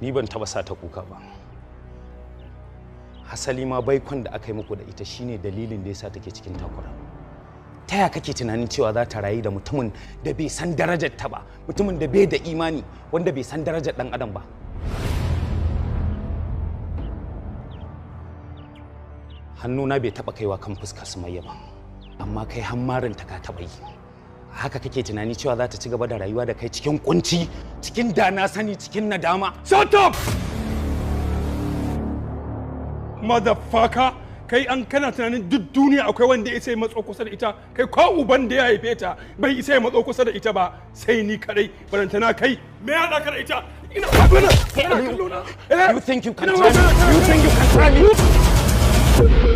ni ban taba sata kuka ba. Hasali ma baikon da aka yi muku da ita shine dalilin da yasa take cikin takura. Ta ya kake tunanin cewa za ta rayu da mutumin da bai san darajar ta ba, mutumin da bai da imani, wanda bai san darajar dan adam ba? Hannuna bai taba kaiwa kan fuskar Sumayya ba, amma kai hammarin ta ka taba yi. Haka kake tunani cewa za ta ci gaba da rayuwa da kai cikin kunci, cikin dana sani, cikin nadama? Shut up! Motherfucker! Kai an kana tunanin duk duniya akwai wanda ya sai matso kusa da ita, kai ko uban da ya haife ta bai sai matso kusa da ita ba, sai ni kadai barantana kai me ya hada ka da ita? Ina You think you can try me? You think you can try me?